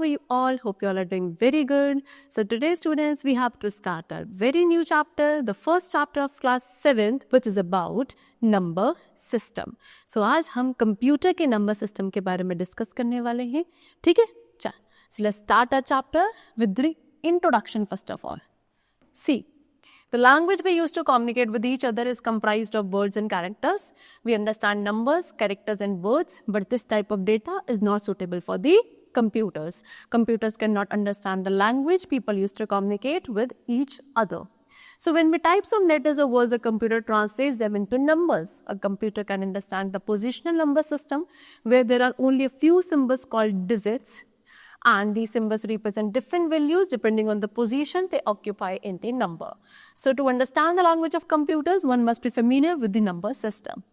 you all? Hope you all are doing very good. So today students, we have to start our very new chapter, the first chapter of class 7th, which is about number system. So आज हम computer के number system के बारे में discuss करने वाले हैं, ठीक है? चल, so let's start our chapter with the introduction first of all. See, the language we use to communicate with each other is comprised of words and characters. We understand numbers, characters and words, but this type of data is not suitable for the computers. Computers cannot understand the language people use to communicate with each other. So when we type some letters or words, the computer translates them into numbers. A computer can understand the positional number system where there are only a few symbols called digits. And these symbols represent different values depending on the position they occupy in the number. So to understand the language of computers, one must be familiar with the number system.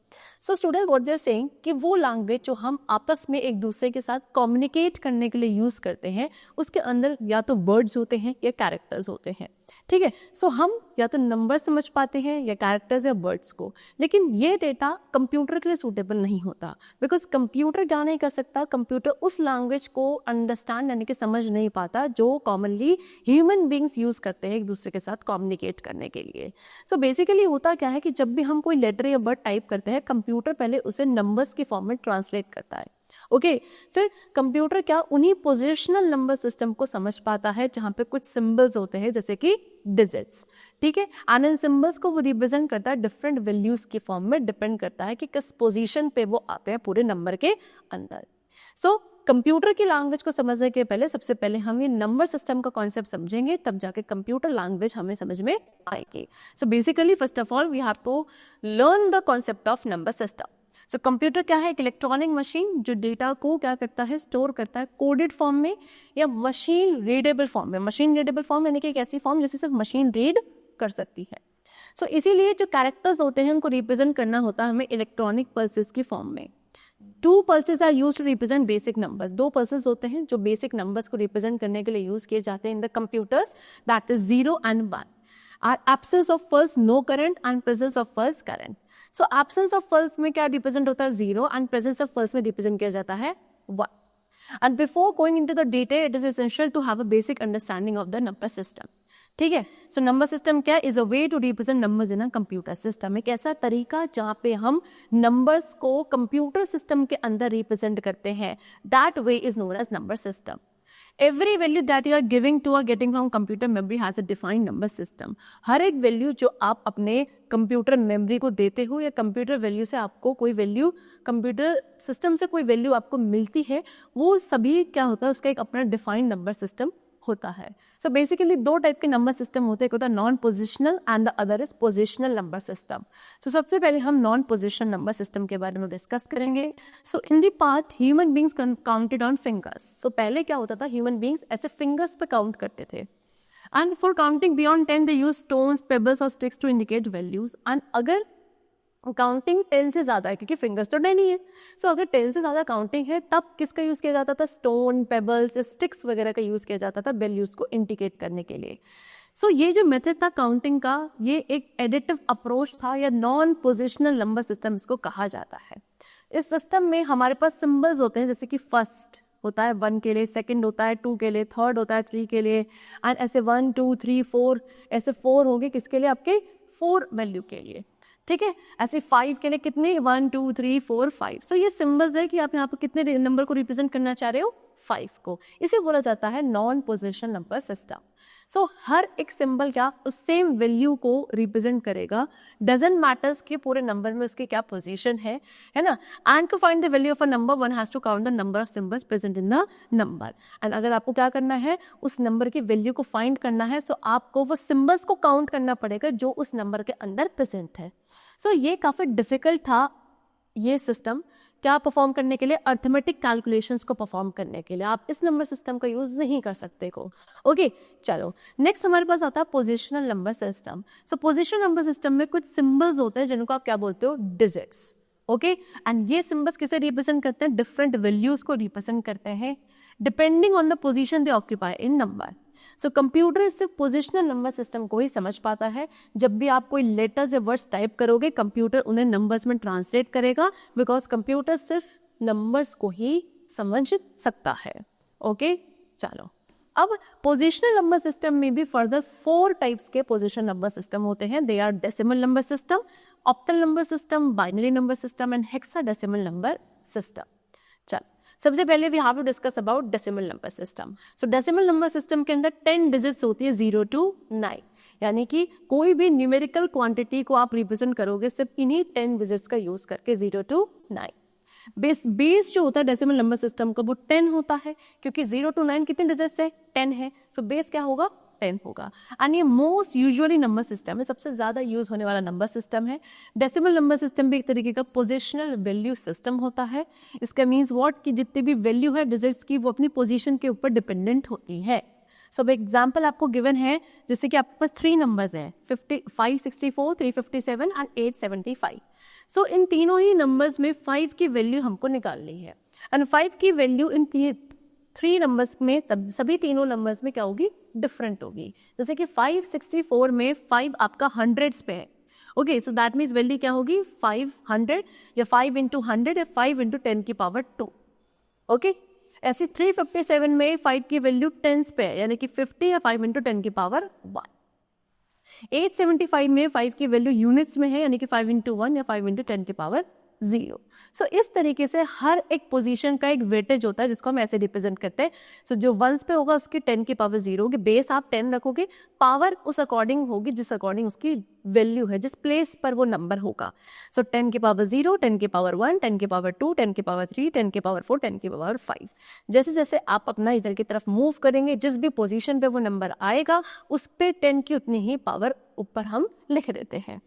So students, what they are saying कि वो language जो हम आपस में एक दूसरे के साथ कम्युनिकेट करने के लिए यूज़ करते हैं, उसके अंदर या तो वर्ड्स होते हैं या कैरेक्टर्स होते हैं, ठीक है? सो हम या तो नंबर समझ पाते हैं या कैरेक्टर्स या वर्ड्स को, लेकिन ये डेटा कंप्यूटर के लिए सूटेबल नहीं होता, बिकॉज कंप्यूटर क्या नहीं कर सकता, कंप्यूटर उस लैंग्वेज को अंडरस्टैंड यानी कि समझ नहीं पाता जो कॉमनली ह्यूमन बींग्स यूज़ करते हैं एक दूसरे के साथ कम्युनिकेट करने के लिए. सो बेसिकली होता क्या है कि जब भी हम कोई लेटर या वर्ड टाइप करते हैं, कंप्यूटर पहले उसे नंबर्स के फॉर्म में ट्रांसलेट करता है. ओके, फिर कंप्यूटर क्या उन्हीं पोजिशनल नंबर सिस्टम को समझ पाता है जहाँ पे कुछ सिंबल्स होते हैं जैसे कि डिजिट्स, ठीक है? एंड इन सिंबल्स को वो रिप्रेजेंट करता है डिफरेंट वैल्यूज के फॉर्म में, डिपेंड करता है कि किस पोजीशन पे वो आते हैं पूरे नंबर के अंदर. सो कंप्यूटर की लैंग्वेज को समझने के पहले सबसे पहले हम ये नंबर सिस्टम का कॉन्सेप्ट समझेंगे, तब जाके कंप्यूटर लैंग्वेज हमें समझ में आएगी. So basically first of all we have to learn the concept of number system. So computer क्या है? एक इलेक्ट्रॉनिक मशीन जो डेटा को क्या करता है, स्टोर करता है कोडेड फॉर्म में या मशीन रीडेबल फॉर्म में. मशीन रीडेबल फॉर्म यानी कि एक ऐसी फॉर्म जिसे सिर्फ मशीन रीड कर सकती है. सो इसीलिए जो कैरेक्टर्स होते हैं उनको रिप्रेजेंट करना होता है हमें इलेक्ट्रॉनिक पल्सेस की फॉर्म में. 2 pulses are used to represent basic numbers. 2 pulses होते हैं जो बेसिक नंबर्स को रिप्रेजेंट करने के लिए यूज किए जाते हैं in the computers, that is 0 and 1. Absence of pulse, no current, and presence of pulse, current. So absence of pulse में क्या रिप्रेजेंट होता है? 0, and presence of pulse में रिप्रेजेंट किया जाता है 1. And before going into the detail, it is essential to have a basic understanding of the number system. ठीक है? सो नंबर सिस्टम क्या is a way to represent numbers in a computer system. एक ऐसा तरीका जहाँ पे हम numbers को कंप्यूटर सिस्टम के अंदर रिप्रेजेंट करते हैं. That way is known as number system. Every value that you are giving to or getting from computer memory has a defined number system. हर एक वैल्यू जो आप अपने कंप्यूटर मेमोरी को देते हो या कंप्यूटर वैल्यू से आपको कोई वैल्यू कंप्यूटर सिस्टम से कोई वैल्यू आपको मिलती है, वो सभी क्या होता है, उसका एक अपना डिफाइंड नंबर सिस्टम होता है. सो बेसिकली 2 टाइप के नंबर सिस्टम होते हैं, एक होता है non positional and the other is positional number system. So सबसे पहले हम नॉन पोजिशनल नंबर सिस्टम के बारे में डिस्कस करेंगे. So in the past human beings counted on fingers. So पहले क्या होता था, ह्यूमन बींग्स ऐसे फिंगर्स पे काउंट करते थे. And for counting beyond 10 they use stones, pebbles और sticks to indicate values. And अगर काउंटिंग 10 से ज़्यादा है, क्योंकि फिंगर्स तो 10 ही है, सो अगर 10 से ज़्यादा काउंटिंग है तब किसका यूज़ किया जाता था? स्टोन, पेबल्स, स्टिक्स वगैरह का यूज़ किया जाता था वैल्यूज़ को इंडिकेट करने के लिए. सो ये जो मेथड था काउंटिंग का, ये एक एडिटिव अप्रोच था या नॉन पोजिशनल नंबर सिस्टम इसको कहा जाता है. इस सिस्टम में हमारे पास सिम्बल्स होते हैं, जैसे कि फर्स्ट होता है 1 के लिए, सेकंड होता है 2 के लिए, थर्ड होता है 3 के लिए, एंड ऐसे 1 2 3 4 ऐसे 4 होंगे किसके लिए? आपके 4 वैल्यू के लिए, ठीक है? ऐसे 5 के लिए कितने? 1 2 3 4 5. सो ये सिंबल्स है कि आप यहाँ पर कितने नंबर को रिप्रेजेंट करना चाह रहे हो? 5 को. इसे बोला जाता है non positional number system. So हर एक सिंबल क्या उस सेम वैल्यू को रिप्रेजेंट करेगा, डजंट मैटर्स कि पूरे नंबर में उसकी क्या पोजीशन है ना. And to find the value of a number one has to count the number of symbols present in the number. And अगर आपको क्या करना है, उस नंबर की वैल्यू को फाइंड करना है, सो आपको वो सिंबल्स को काउंट करना पड़ेगा जो उस नंबर के अंदर प्रेजेंट है. सो ये काफ़ी डिफिकल्ट था ये सिस्टम क्या परफॉर्म करने के लिए? अर्थमेटिक कैलकुलेशंस को परफॉर्म करने के लिए. आप इस नंबर सिस्टम का यूज नहीं कर सकते को. ओके, चलो नेक्स्ट हमारे पास आता है पोजिशनल नंबर सिस्टम. सो पोजिशनल नंबर सिस्टम में कुछ सिंबल्स होते हैं जिनको आप क्या बोलते हो? डिजिट्स. ओके, एंड ये सिंबल्स किसे रिप्रेजेंट करते हैं? डिफरेंट वैल्यूज को रिप्रेजेंट करते हैं depending on the position they occupy in number. So computer सिर्फ पोजिशनल नंबर सिस्टम को ही समझ पाता है. जब भी आप कोई लेटर्स या वर्ड्स टाइप करोगे, कंप्यूटर उन्हें नंबर्स में ट्रांसलेट करेगा, बिकॉज कंप्यूटर सिर्फ नंबर्स को ही समझ सकता है. ओके, चलो, अब पोजिशनल नंबर सिस्टम में भी फर्दर 4 टाइप्स के पोजिशन नंबर सिस्टम होते हैं. They are decimal number system, octal number system, binary number system and hexadecimal number system. चलो, सबसे पहले we have to discuss about decimal number system. So decimal number system के अंदर 10 digits होती है 0 to 9, यानी कि कोई भी न्यूमेरिकल क्वांटिटी को आप रिप्रेजेंट करोगे सिर्फ इन्हीं 10 डिजिट्स का यूज करके 0 to 9. बेस जो होता है डेसिमल नंबर सिस्टम का वो 10 होता है, क्योंकि 0 to 9 कितने डिजिट्स है? 10 है. सो बेस क्या होगा? 10 होगा. एंड ये मोस्ट यूजुअली नंबर सिस्टम है, सबसे ज्यादा यूज होने वाला नंबर सिस्टम है. डेसिमल नंबर सिस्टम भी एक तरीके का पोजिशनल वैल्यू सिस्टम होता है. इसका मीन्स व्हाट कि जितनी भी वैल्यू है डिजिट्स की वो अपनी पोजीशन के ऊपर डिपेंडेंट होती है. सो एग्जाम्पल आपको गिवन है, जैसे कि आपके पास 3 नंबर्स हैं 564, 357 एंड 875. सो इन तीनों ही नंबर्स में 5 की वैल्यू हमको निकालनी है. एंड 5 की वैल्यू इन 3 नंबर्स में सभी तीनों नंबर्स में क्या होगी? डिफरेंट होगी. जैसे कि 564 में 5 आपका हंड्रेड्स पे है. Okay, so that means value क्या होगी? 500 या 5 इंटू 100 या 5 इंटू 10 की पावर 2. ओके, ऐसे 357 में 5 की वैल्यू टेंस पे है, यानी कि 50 या 5 इंटू 10 की पावर 1. 875 में 5 की वैल्यू यूनिट्स में है, यानी कि 5 इंटू 1 या 5 इंटू 10 की पावर 0. सो इस तरीके से हर एक पोजीशन का एक वेटेज होता है जिसको हम ऐसे रिप्रेजेंट करते हैं. सो जो वंस पे होगा उसकी 10 की पावर 0 होगी. बेस आप 10 रखोगे, पावर उस अकॉर्डिंग होगी जिस अकॉर्डिंग उसकी वैल्यू है, जिस प्लेस पर वो नंबर होगा. सो 10 की पावर 0, 10 की पावर 1, 10 की पावर 2, 10 की पावर 3, 10 की पावर 4, 10 की पावर 5. जैसे जैसे आप अपना इधर की तरफ मूव करेंगे, जिस भी पोजीशन पे वो नंबर आएगा उस पे 10 की उतनी ही पावर ऊपर हम लिख देते हैं.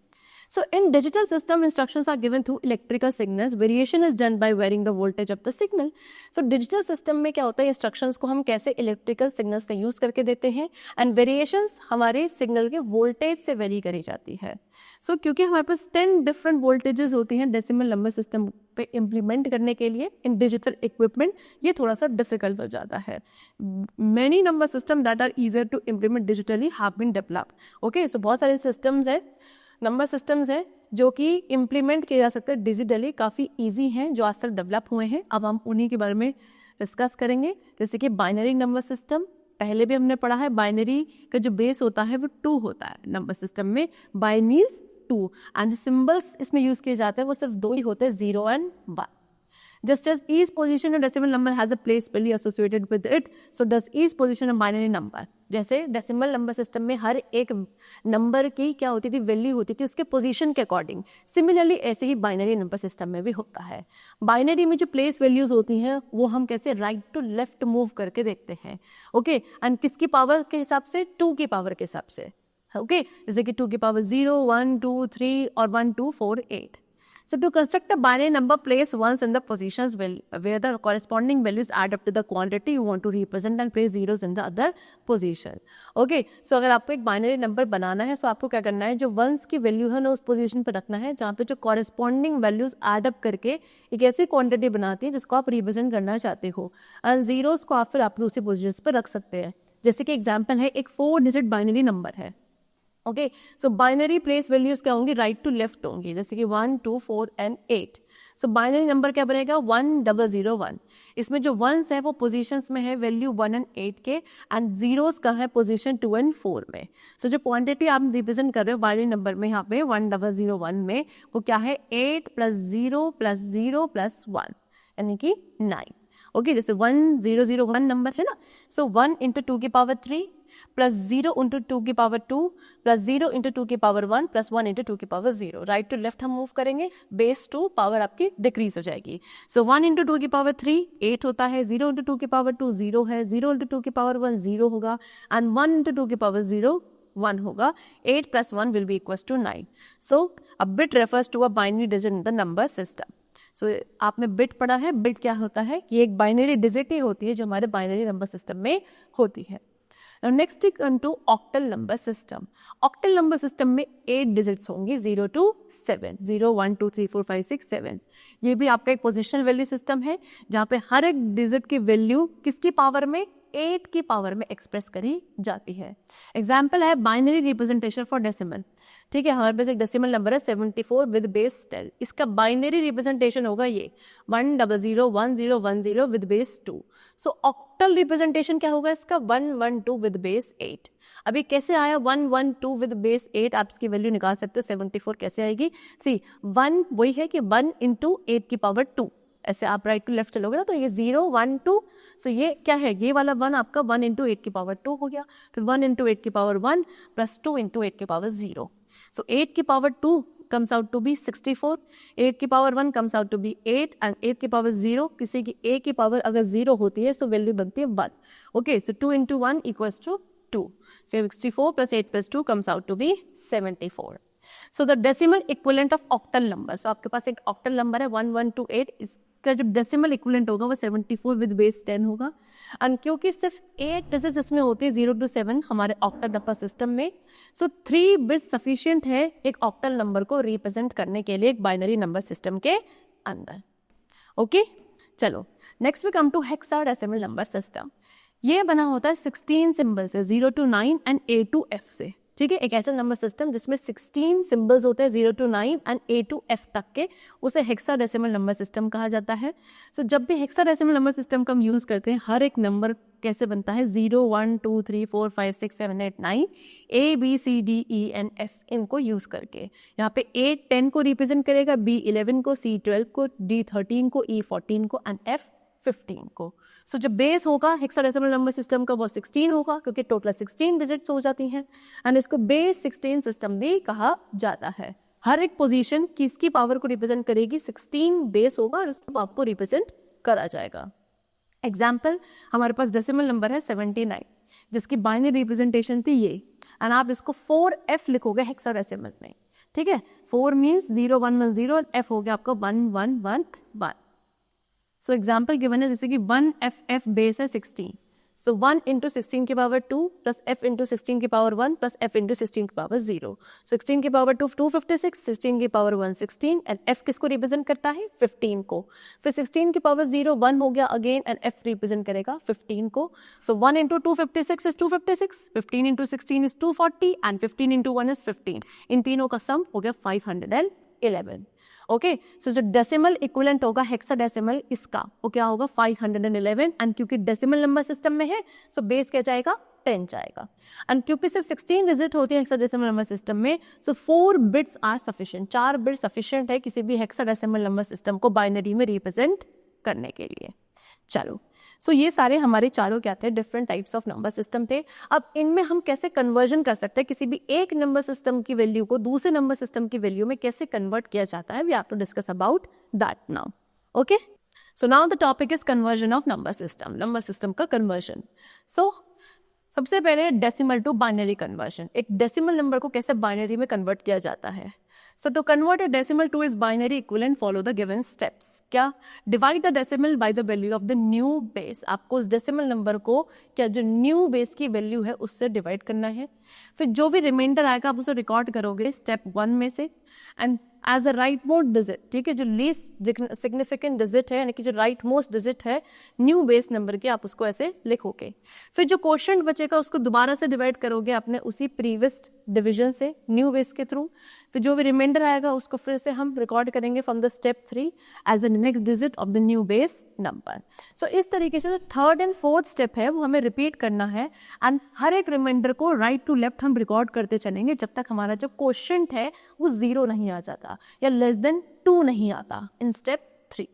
So in digital system, instructions are given through electrical signals. Variation is done by varying the voltage of the signal. So digital system में क्या होता है, instructions को हम कैसे electrical signals का use करके देते हैं, and variations हमारे signal के voltage से vary करी जाती है. So क्योंकि हमारे पास 10 different voltages होती हैं decimal number system पे implement करने के लिए in digital equipment, ये थोड़ा सा difficult हो जाता है. Many number system that are easier to implement digitally have been developed. Okay, so बहुत सारे systems है, नंबर सिस्टम्स हैं जो कि इम्प्लीमेंट किए जा सकते हैं डिजिटली, काफ़ी इजी हैं, जो आज तक डेवलप हुए हैं. अब हम उन्हीं के बारे में डिस्कस करेंगे. जैसे कि बाइनरी नंबर सिस्टम, पहले भी हमने पढ़ा है. बाइनरी का जो बेस होता है वो 2 होता है नंबर सिस्टम में. बाइ मीन्स 2, एंड जो सिम्बल्स इसमें यूज़ किए जाते हैं वो सिर्फ 2 ही होते हैं, 0 and 1. Just as each position of decimal number has a place value associated with it, so does each position of binary number. जैसे डेसिमल नंबर सिस्टम में हर एक नंबर की क्या होती थी? वैल्यू होती थी उसके पोजीशन के अकॉर्डिंग. सिमिलरली ऐसे ही बाइनरी नंबर सिस्टम में भी होता है. बाइनरी में जो प्लेस वैल्यूज होती हैं वो हम कैसे राइट टू लेफ्ट मूव करके देखते हैं. ओके, एंड किसकी पावर के हिसाब से? 2 की पावर के हिसाब से. ओके, जैसे कि 2 की पावर 0, 1, 2, 3 और 1, 2, 4, 8. So to construct a binary number, place ones in the positions where the corresponding values add up to the quantity you want to represent and place zeros in the other position. Okay, so अगर आपको एक binary number बनाना है, so आपको क्या करना है, जो once की वैल्यू है ना उस पोजीशन पर रखना है जहाँ पे जो कॉरेस्पॉन्डिंग वैल्यूज एड अप करके एक ऐसी क्वांटिटी बनाती है जिसको आप रिप्रेजेंट करना चाहते हो. एंड जीरोस को आप फिर आप दूसरी पोजीशन पर रख सकते हैं. जैसे कि एग्जाम्पल है, एक 4 डिजिट बाइनरी नंबर है. ओके, सो बाइनरी प्लेस वैल्यूज क्या होंगी? राइट टू लेफ्ट होंगी. जैसे कि 1, 2, 4 एंड 8. सो बाइनरी नंबर क्या बनेगा? 1001. इसमें जो वंस है वो पोजीशंस में है वैल्यू 1 and 8 के, एंड जीरोस का है पोजीशन 2 and 4 में. सो जो क्वांटिटी आप रिप्रेजेंट कर रहे हो बाइनरी नंबर में यहाँ पे 1001 में, वो क्या है? 8 + 0 + 0 + 1, यानी कि 9. ओके, जैसे 1001 नंबर है ना, सो 1 × 2 की पावर 3 प्लस 0 × 2 की पावर 2 प्लस 0 × 2 की पावर 1 प्लस 1 × 2 की पावर 0. राइट टू लेफ्ट हम मूव करेंगे, बेस 2 पावर आपकी डिक्रीज हो जाएगी. सो 1 × 2 की पावर 3 8 होता है, 0 × 2 की पावर 2 0 है, 0 × 2 की पावर 1 0 होगा, एंड 1 × 2 की पावर 0 1 होगा. 8 + 1 will be equals to 9. So a bit refers to a binary digit in the number system. सो आपने बिट पढ़ा है. बिट क्या होता है कि एक बाइनरी डिजिट ही होती है जो हमारे बाइनरी नंबर सिस्टम में होती है. Next to octal number system. Octal number system में 8 डिजिट्स होंगी, 0 to 7, 0, 1, 2, 3, 4, 5, 6, 7. ये भी आपका एक पोजिशनल वैल्यू सिस्टम है जहाँ पे हर एक डिजिट की वैल्यू किसकी पावर में? 8 की पावर में एक्सप्रेस करी जाती है। एग्जाम्पल है बाइनरी रिप्रेजेंटेशन फॉर डेसिमल। ठीक है, हमारे पास एक डेसिमल नंबर है 74 विद बेस 10, इसका बाइनरी रिप्रेजेंटेशन होगा ये 1001010 with base 2। So octal representation क्या होगा इसका 112 विद बेस 8। अभी कैसे आया 112 विद बेस 8, आप इसकी वैल्यू निकाल सकते हो 74 कैसे आएगी। सी 1 वही है कि 1 इंटू 8 की पावर 2, ऐसे आप राइट टू लेफ्ट चलोगे ना तो ये 0 1 2, सो ये क्या है, ये वाला 1 आपका 1 इंटू 8 की पावर 2 हो गया, फिर 1 इंटू 8 की पावर 1 प्लस 2 इंटू 8 की पावर 0। सो 8 की power 2 comes out to be 64, 8 की power 1 comes out to be 8 and 8 की पावर 0, किसी की a की पावर अगर 0 होती है तो वैल्यू बनती है 1। Okay, so 2 into 1 equals to 2, so 64 plus 8 plus 2 comes out to be 74। so the decimal equivalent of octal number, so आपके पास एक octal number है 1128, इसका जो decimal equivalent होगा वो 74 with base 10 होगा। और क्योंकि सिर्फ 8 डिजिट्स इसमें होते हैं 0 to 7 हमारे ऑक्टल नंबर सिस्टम में, सो 3 बिट्स सफिशिएंट है एक ऑक्टल नंबर को रिप्रेजेंट करने के लिए एक बाइनरी नंबर सिस्टम के अंदर। ओके, चलो next we come to hexadecimal number system. ये बना होता है 16 सिंबल से 0 to 9 and A to F से। ठीक है, एक ऐसा नंबर सिस्टम जिसमें 16 सिंबल्स होते हैं 0 to 9 and A to F तक के, उसे हेक्साडेसिमल नंबर सिस्टम कहा जाता है। सो जब भी हेक्साडेसिमल नंबर सिस्टम का हम यूज़ करते हैं, हर एक नंबर कैसे बनता है 0 1 2 3 4 5 6 7 8 9 A B C D E and F, इनको यूज़ करके यहाँ पे A 10 को रिप्रेजेंट करेगा, B 11 को, C 12 को, D 13 को, E 14 को एंड F 15 को। सो जो बेस होगा हेक्साडेसिमल नंबर सिस्टम का वो 16 होगा क्योंकि टोटल 16 डिजिट्स हो जाती हैं एंड इसको बेस 16 सिस्टम भी कहा जाता है। हर एक पोजीशन किसकी पावर को रिप्रेजेंट करेगी, 16 बेस होगा और उसको आपको रिप्रेजेंट करा जाएगा। एग्जाम्पल, हमारे पास डेसिमल नंबर है 79 जिसकी बाइनरी रिप्रेजेंटेशन थी ये, एंड आप इसको 4F लिखोगे हेक्साडेसिमल में। ठीक है, 4 मीन्स 0 1 1 0 और F हो गया आपका 1 1 1 1। सो एग्जाम्पल गिवन है जैसे कि 1FF बेस है 16, सो 1 इंटू 16 की पावर 2 प्लस F इंटू 16 की पावर 1 प्लस F इंटू 16 की पावर 0। 16 की पावर 2 256, 16 की पावर 1 16 एंड F किसको रिप्रेजेंट करता है 15 को। फिर 16 की पावर 0 1 हो गया अगेन एंड F रिप्रेजेंट करेगा 15 को। सो 1 into 256 is 256, 15 into 16 is 240 and 15 into 1 is 15। इन तीनों का सम हो गया 511। ओके, सो जो डेसिमल इक्विवेलेंट होगा हेक्साडेसिमल इसका वो क्या होगा 511 एंड क्योंकि डेसिमल नंबर सिस्टम में है सो बेस क्या जाएगा 10 जाएगा एंड क्योंकि सिर्फ 16 डिजिट होती है हेक्साडेसिमल नंबर सिस्टम में, so 4 bits are sufficient, 4 bits sufficient है किसी भी हेक्साडेसिमल नंबर सिस्टम को बाइनरी में रिप्रेजेंट करने के लिए। चलो, सो ये सारे हमारे चारों क्या थे, different types of number system थे। अब इनमें हम कैसे कन्वर्जन कर सकते हैं, किसी भी एक नंबर सिस्टम की वैल्यू को दूसरे नंबर सिस्टम की वैल्यू में कैसे कन्वर्ट किया जाता है, we have to discuss about that now. Okay, so now the topic is conversion of number system का कन्वर्जन। सो सबसे पहले डेसिमल टू बाइनरी कन्वर्जन, एक डेसिमल नंबर को कैसे बाइनरी में कन्वर्ट किया जाता है। So to convert a decimal to its binary equivalent, follow the given steps. क्या, divide the decimal by the value of the new base. आपको उस decimal number को क्या जो new base की value है उससे divide करना है। फिर जो भी रिमाइंडर आएगा आप उसे रिकॉर्ड करोगे स्टेप 1 में से and as a right most digit. ठीक है, जो लीस्ट सिग्निफिकेंट डिजिट है यानी कि जो राइट मोस्ट डिजिट है न्यू बेस नंबर के, आप उसको ऐसे लिखोगे। फिर जो क्वोशंट बचेगा उसको दोबारा से डिवाइड करोगे अपने उसी प्रीवियस डिवीजन से न्यू बेस के थ्रू। फिर जो भी रिमाइंडर आएगा उसको फिर से हम रिकॉर्ड करेंगे from the step 3 as the next digit of the new base number. So इस तरीके से जो थर्ड एंड फोर्थ स्टेप है वो हमें रिपीट करना है एंड हर एक रिमाइंडर को राइट टू लेफ्ट हम रिकॉर्ड करते चलेंगे जब तक हमारा जो क्वोशंट है वो 0 नहीं आ जाता या लेस देन 2 नहीं आता इन स्टेप 3।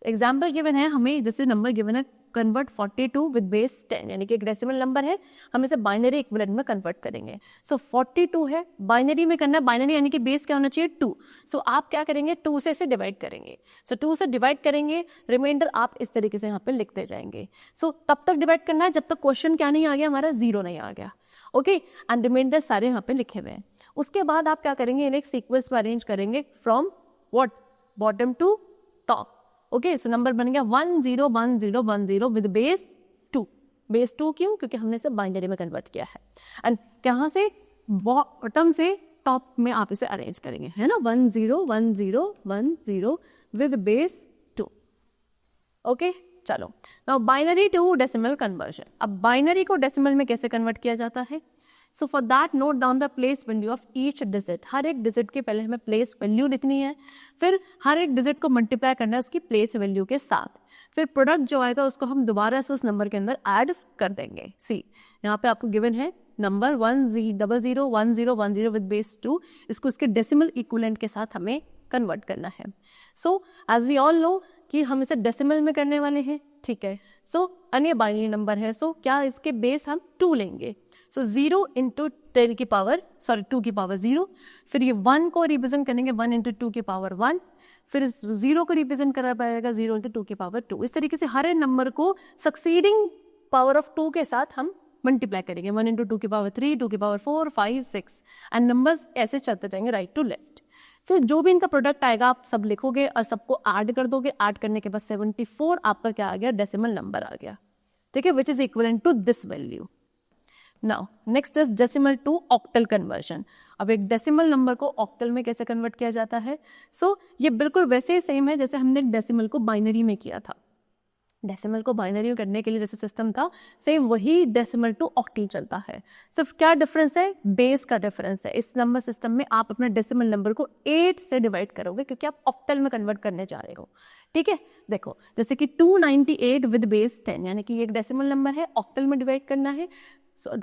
एग्जाम्पल गिवन है हमें, जैसे नंबर गिवन है कन्वर्ट 42 विद बेस 10, यानी कि एक डेसिमल नंबर है, हम इसे बाइनरी इक्विवेलेंट में कन्वर्ट करेंगे। सो 42 है, बाइनरी में करना है, बाइनरी यानी कि बेस क्या होना चाहिए 2। सो आप क्या करेंगे 2 से इसे डिवाइड करेंगे। सो 2 से डिवाइड करेंगे, रिमाइंडर आप इस तरीके से यहाँ पे लिखते जाएंगे। सो तब तक डिवाइड करना है जब तक क्वेश्चन क्या नहीं आ गया, हमारा 0 नहीं आ गया। ओके, एंड रिमाइंडर सारे यहाँ पे लिखे हुए हैं। उसके बाद आप क्या करेंगे, इन्हें एक सीक्वेंस में अरेंज करेंगे from what, bottom to top. Okay, so number बन गया 1 0 1 0 1 0 विद बेस 2। बेस 2 क्यों, क्योंकि हमने इसे बाइनरी में कन्वर्ट किया है। एंड कहाँ से, बॉटम से टॉप में आप इसे अरेंज करेंगे, है ना, 1 0 1 0 1 0 विद बेस 2। ओके, चलो now binary to decimal conversion. अब बाइनरी को डेसिमल में कैसे कन्वर्ट किया जाता है? So for that note down the place value of each digit. हर एक डिजिट के पहले हमें प्लेस वैल्यू लिखनी है, फिर हर एक डिजिट को मल्टीप्लाई करना है उसकी प्लेस वैल्यू के साथ, फिर प्रोडक्ट जो आएगा उसको हम दोबारा से उस नंबर के अंदर ऐड कर देंगे। सी यहाँ पे आपको गिवन है नंबर 10001010 विद बेस 2, इसको इसके डेसिमल इक्विवेलेंट के साथ हमें कन्वर्ट करना है। So as we all know कि हम इसे डेसिमल में करने वाले हैं, ठीक है। सो अन्य बाइनरी नंबर है, सो क्या इसके बेस हम 2 लेंगे। सो 0 इंटू 2 की पावर 0, फिर ये 1 को रिप्रेजेंट करेंगे 1 इंटू 2 की पावर 1, फिर इस 0 को रिप्रेजेंट करा पाएगा 0 इंटू 2 की पावर 2। इस तरीके से हर एक नंबर को सक्सीडिंग पावर ऑफ 2 के साथ हम मल्टीप्लाई करेंगे, 1 इंटू 2 की पावर 3, 2 की पावर 4, 5, 6 एंड नंबर्स ऐसे चलते जाएंगे राइट टू लेफ्ट। फिर जो भी इनका प्रोडक्ट आएगा आप सब लिखोगे और सबको ऐड कर दोगे। ऐड करने के बाद 74 आपका क्या आ गया, डेसिमल नंबर आ गया, ठीक है, which is equivalent to this value. Now next is decimal to octal conversion. अब एक डेसिमल नंबर को ऑक्टल में कैसे कन्वर्ट किया जाता है? सो ये बिल्कुल वैसे ही सेम है जैसे हमने डेसिमल को बाइनरी में किया था। डेसिमल को बाइनरी करने के लिए जैसे सिस्टम था, सेम वही डेसिमल टू ऑक्टल चलता है। सिर्फ क्या डिफरेंस है, बेस का डिफरेंस है। इस नंबर सिस्टम में आप अपने डेसिमल नंबर को 8 से डिवाइड करोगे क्योंकि आप ऑक्टल में कन्वर्ट करने जा रहे हो, ठीक है। देखो जैसे कि 298 विद बेस 10, यानी कि ये एक डेसिमल नंबर है, ऑक्टल में डिवाइड करना है,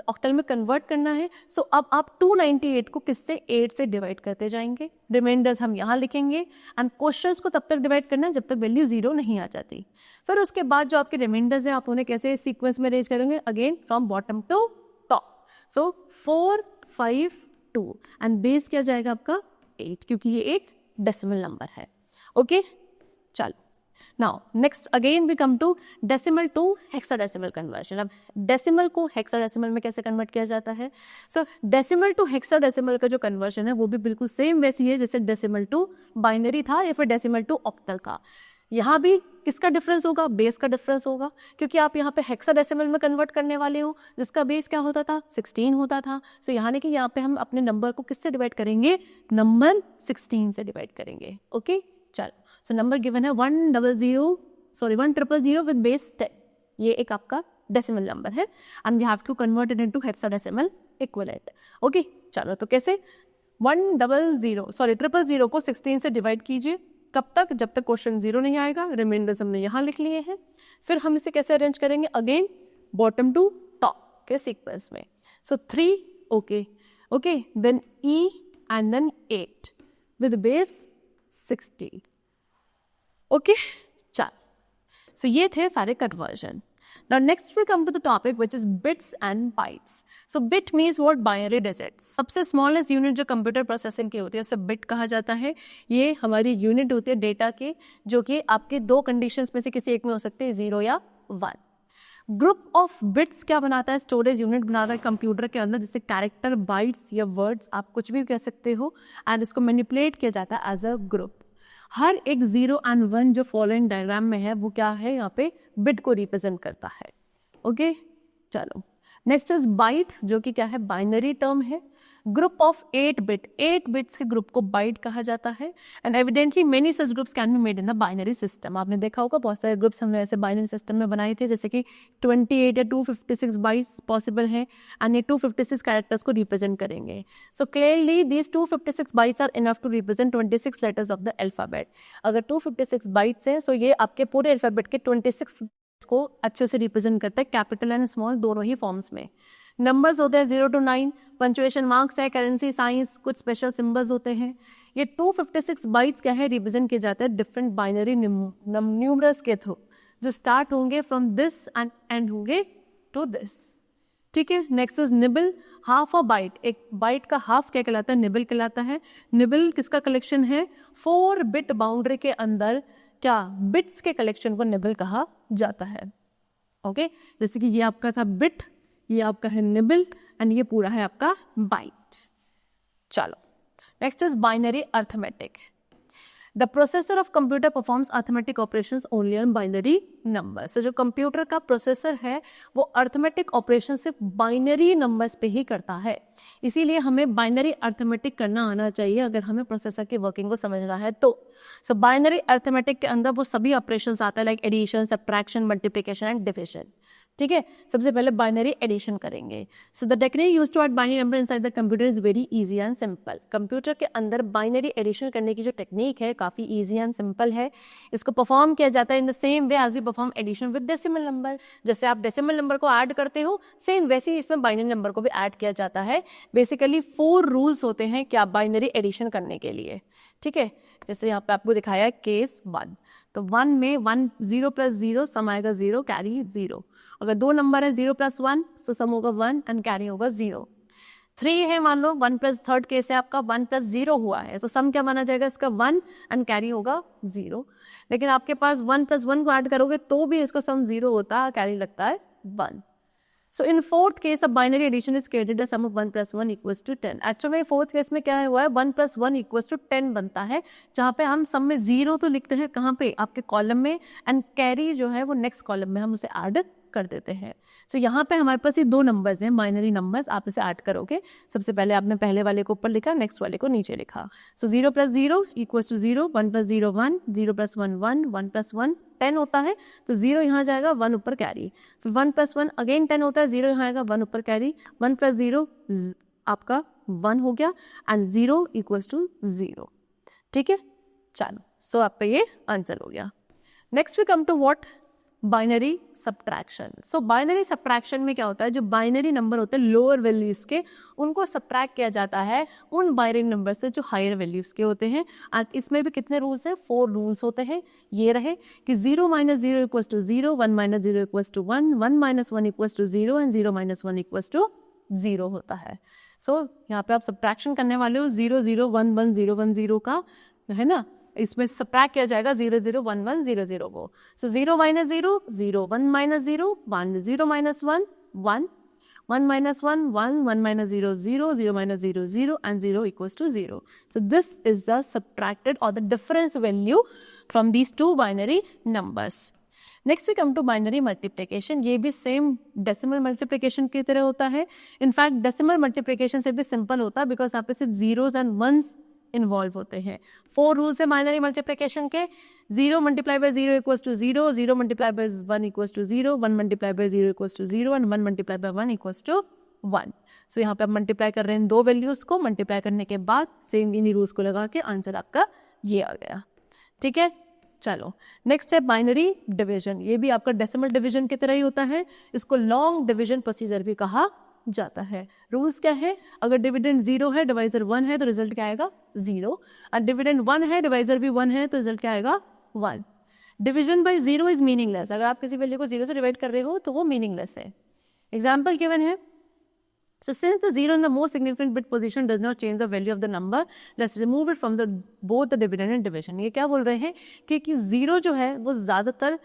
ऑक्टल में कन्वर्ट करना है। सो अब आप 298 को किससे 8 से डिवाइड करते जाएंगे, रिमाइंडर्स हम यहाँ लिखेंगे एंड क्वेश्चंस को तब तक डिवाइड करना है जब तक वैल्यू 0 नहीं आ जाती। फिर उसके बाद जो आपके रिमाइंडर्स हैं आप उन्हें कैसे सीक्वेंस में अरेंज करेंगे, again from bottom to top. So 4, 5, 2 and base क्या जाएगा आपका 8, क्योंकि ये एक डेसिमल नंबर है। ओके चलो now next again we come to decimal to hexadecimal conversion. अब डेसिमल को हेक्साडेसिमल में कैसे कन्वर्ट किया जाता है? सो डेसिमल टू हेक्साडेसिमल का जो कन्वर्जन है वो भी बिल्कुल सेम वैसी है जैसे डेसिमल टू बाइनरी था या फिर डेसिमल टू ऑक्टल का। यहाँ भी किसका डिफरेंस होगा, बेस का डिफरेंस होगा, क्योंकि आप यहाँ पे हेक्साडेसिमल में कन्वर्ट करने वाले हो जिसका बेस क्या होता था, 16 होता था। सो यानी कि यहाँ पे हम अपने नंबर को किससे डिवाइड करेंगे, नंबर 16 से डिवाइड करेंगे। ओके चलो सो नंबर गिवन है 1000 विद बेस 10, ये एक आपका डेसिमल नंबर है and we have to convert it into hexadecimal equivalent. Okay चलो तो कैसे, 000 को 16 से डिवाइड कीजिए, कब तक, जब तक क्वेश्चन 0 नहीं आएगा। रिमाइंडर्स हमने यहाँ लिख लिए हैं। फिर हम इसे कैसे अरेंज करेंगे, अगेन बॉटम टू टॉप के सीक्वेंस में। So 3 okay then E and then 8 with base 16। Okay चल सो ये थे सारे conversion. Now next we come to the topic which is bits and bytes. So bit means what, binary digits. सबसे smallest unit जो computer processing की होती है उसे बिट कहा जाता है। ये हमारी यूनिट होती है डेटा की, जो कि आपके 2 कंडीशंस में से किसी एक में हो सकते हैं, 0 या 1। ग्रुप ऑफ बिट्स क्या बनाता है, स्टोरेज यूनिट बनाता है कंप्यूटर के अंदर, जिससे कैरेक्टर, बाइट्स या वर्ड्स आप कुछ भी कह सकते हो, एंड इसको मैनिपुलेट किया जाता है एज अ ग्रुप। हर एक 0 एंड 1 जो फॉलोइंग डायग्राम में है वो क्या है, यहाँ पे बिट को रिप्रेजेंट करता है। ओके चलो नेक्स्ट इज बाइट, जो कि क्या है, बाइनरी टर्म है। ग्रुप ऑफ 8 बिट, 8 बिट्स के ग्रुप को बाइट कहा जाता है and evidently many such groups can be made in the binary system. आपने देखा होगा बहुत सारे ग्रुप्स हमने ऐसे बाइनरी सिस्टम में बनाए थे, जैसे कि 28 या 256 बाइट्स पॉसिबल है एंड ये 256 कैरेक्टर्स को रिप्रेजेंट करेंगे। So clearly these 256 bytes are enough to represent 26 letters of the alphabet. अगर 256 बाइट्स हैं, सो ये आपके पूरे अल्फाबेट के 26 को अच्छे से रिप्रेजेंट करता है, कैपिटल एंड स्मॉल दोनों ही फॉर्म्स में। नंबर्स होते हैं 0 to 9, पंचुएशन मार्क्स है, करेंसी साइंस, कुछ स्पेशल सिंबल्स होते हैं। ये 256 बाइट्स क्या है, रिप्रेजेंट किए जाते हैं डिफरेंट बाइनरी न्यूमरल्स के थ्रू, जो स्टार्ट होंगे फ्रॉम दिस एंड एंड होंगे टू दिस। ठीक है next is nibble, half a byte, एक बाइट का हाफ क्या कहलाता है, निबल कहलाता है। निबल किसका कलेक्शन है, 4 बिट बाउंड्री के अंदर क्या बिट्स के कलेक्शन को निबल कहा जाता है। ओके जैसे कि ये आपका था बिट, ये आपका है निबल एंड ये पूरा है आपका बाइट। चलो next is binary arithmetic. The processor of computer performs arithmetic operations only on binary number. So जो कंप्यूटर का प्रोसेसर है वो अर्थमेटिक ऑपरेशन सिर्फ बाइनरी नंबर्स पे ही करता है, इसीलिए हमें बाइनरी अर्थमेटिक करना आना चाहिए अगर हमें प्रोसेसर की वर्किंग को समझना है तो। सो बाइनरी अर्थमेटिक के अंदर वो सभी ऑपरेशंस आते हैं like addition, subtraction, multiplication and division. ठीक है, सबसे पहले बाइनरी एडिशन करेंगे। So the technique used to add binary number inside the computer is very easy and simple. Computer के अंदर बाइनरी एडिशन करने की जो टेक्निक है काफ़ी इजी एंड सिंपल है। इसको परफॉर्म किया जाता है in the same way as we perform addition with decimal number. जैसे आप डेसिमल नंबर को ऐड करते हो सेम वैसे ही इसमें बाइनरी नंबर को भी ऐड किया जाता है। बेसिकली 4 रूल्स होते हैं क्या बाइनरी एडिशन करने के लिए। ठीक है, जैसे यहाँ पे आपको दिखाया है केस 1, तो 1 में 1 0 प्लस 0 सम आएगा 0 कैरी 0। अगर 2 नंबर है 0 प्लस 1 तो सम होगा 1 एंड कैरी होगा 0। 3 है मान लो 1 प्लस थर्ड केस है आपका 1 प्लस 0 हुआ है तो सम क्या माना जाएगा इसका 1 एंड कैरी होगा 0। लेकिन आपके पास 1 प्लस 1 को ऐड करोगे तो भी इसका सम 0 होता है, कैरी लगता है 1। So in fourth case of binary addition is created the sum of 1 plus 1 equals to 10. Actually fourth case में क्या हुआ है 1 plus 1 equals to 10 बनता है, जहाँ पे हम सम में 0 तो लिखते हैं कहाँ पे आपके कॉलम में एंड कैरी जो है वो नेक्स्ट कॉलम में हम उसे ऐड कर देते हैं। सो यहाँ पे हमारे पास ये 2 नंबर्स हैं बाइनरी नंबर्स, आप इसे ऐड करोगे। सबसे पहले आपने पहले वाले को ऊपर लिखा, नेक्स्ट वाले को नीचे लिखा। So 0 plus 0 equals to 0, 1 plus 0 1, 0 plus 1 1, 1 plus 1 10 होता है तो 0 यहाँ जाएगा 1 ऊपर कैरी, फिर 1 प्लस 1 अगेन 10 होता है, 0 यहाँ आएगा 1 ऊपर कैरी, 1 प्लस 0 आपका 1 हो गया एंड 0 इक्वल्स टू 0। ठीक है, चलो सो आपका ये आंसर हो गया। Next we come to what binary subtraction. सो बाइनरी सब्ट्रैक्शन में क्या होता है, जो बाइनरी नंबर होते हैं लोअर वैल्यूज के उनको सब्ट्रैक्ट किया जाता है उन बाइनरी नंबर से जो हायर वैल्यूज के होते हैं। एंड इसमें भी कितने रूल्स हैं, 4 रूल्स होते हैं। ये रहे कि 0 minus 0 equals to 0, 1 minus 0 equals to 1, 1 minus 1 equals to 0 and 0 minus 1 equals to 0 होता है। सो यहाँ पे आप सब्ट्रैक्शन करने वाले हो 0 0 1 1 0 1 0 का, है ना, इसमें सब्ट्रैक्ट किया जाएगा 0 0 1 1 0 0 को। सो 0 minus 0 0, 1 minus 0 1, 0 minus 1 1, 1 minus 1 1, 1 minus 0 0, 0 minus 0 0 and 0 equals to 0. So this is the subtracted or the difference value from these two binary numbers. Next we come to binary multiplication. ये भी same decimal multiplication की तरह होता है। In fact decimal multiplication से भी simple होता है because यहाँ पे सिर्फ zeros and ones इन्वॉल्व होते हैं। 4 रूल्स है बाइनरी मल्टीप्लिकेशन के। 0 multiply by 0 equals to 0, 0 multiply by 1 equals to 0, 1 multiply by 0 equals to 0 and 1 multiply by 1 equals to 1। So यहाँ पे आप मल्टीप्लाई कर रहे हैं 2 वैल्यूज को, मल्टीप्लाई करने के बाद सेम इन्हीं रूल्स को लगा के आंसर आपका ये आ गया। ठीक है, चलो नेक्स्ट है बाइनरी डिवीजन। ये भी आपका डेसिमल डिवीजन की तरह ही होता है, इसको लॉन्ग डिवीजन प्रोसीजर भी कहा जाता है। रूल्स क्या है, अगर डिविडेंड 0 है डिवाइजर 1 है तो रिजल्ट क्या आएगा 0, और डिविडेंड 1 है डिवाइजर भी 1 है तो रिजल्ट क्या आएगा 1। Division bye 0 is meaningless. अगर आप किसी वैल्यू को 0 से डिवाइड कर रहे हो तो वो मीनिंगलेस है। एग्जाम्पल गिवन है, so since the 0 in the most significant bit position does not change the value of the number, let's remove it from the both the dividend and division। ये क्या बोल रहे हैं कि 0 जो है वो ज़्यादातर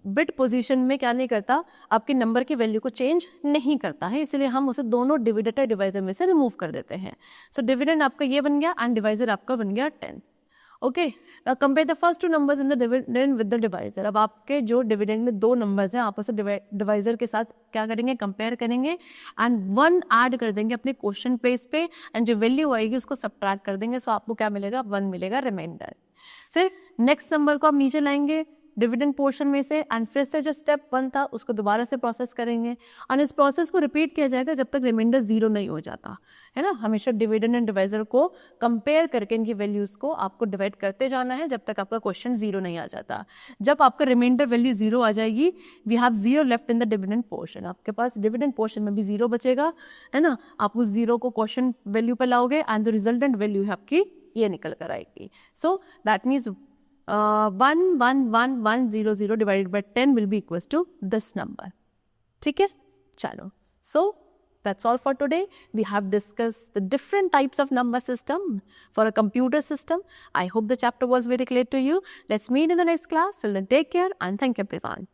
बिट पोजीशन में क्या नहीं करता, आपके नंबर की वैल्यू को चेंज नहीं करता है, इसलिए हम उसे दोनों डिविडेटर डिवाइजर में से रिमूव कर देते हैं। सो डिविडेंड आपका ये बन गया एंड डिवाइजर आपका बन गया 10। Okay, compare the first 2 numbers in the dividend with the divisor. अब आपके जो डिविडेंड में 2 नंबर्स हैं आप उसे डिवाइजर के साथ क्या करेंगे, कंपेयर करेंगे एंड 1 ऐड कर देंगे अपने क्वेश्चन प्लेस पे एंड जो वैल्यू आएगी उसको सब्ट्रैक्ट कर देंगे। सो आपको क्या मिलेगा 1 मिलेगा रिमाइंडर। फिर नेक्स्ट नंबर को आप नीचे लाएंगे डिविडेंड पोर्शन में से एंड फिर से जो स्टेप 1 था उसको दोबारा से प्रोसेस करेंगे और इस प्रोसेस को रिपीट किया जाएगा जब तक रिमाइंडर 0 नहीं हो जाता है ना। हमेशा डिविडेंड एंड डिवाइजर को कंपेयर करके इनकी वैल्यूज को आपको डिवाइड करते जाना है जब तक आपका क्वेश्चन 0 नहीं आ जाता। जब आपका रिमाइंडर वैल्यू 0 आ जाएगी, we have 0 left in the dividend portion, आपके पास डिविडेंड पोर्शन में भी 0 बचेगा, है ना। आप उस 0 को क्वेश्चन वैल्यू पर लाओगे एंड द रिजल्टेंट वैल्यू है आपकी ये निकल कर आएगी। So that means 1 1 1 1 0 0 divided by 10 will be equals to this number। ठीक है, चलो so that's all for today। We have discussed the different types of number system for a computer system। I hope the chapter was very clear to you। Let's meet in the next class। Till then, take care and thank you everyone।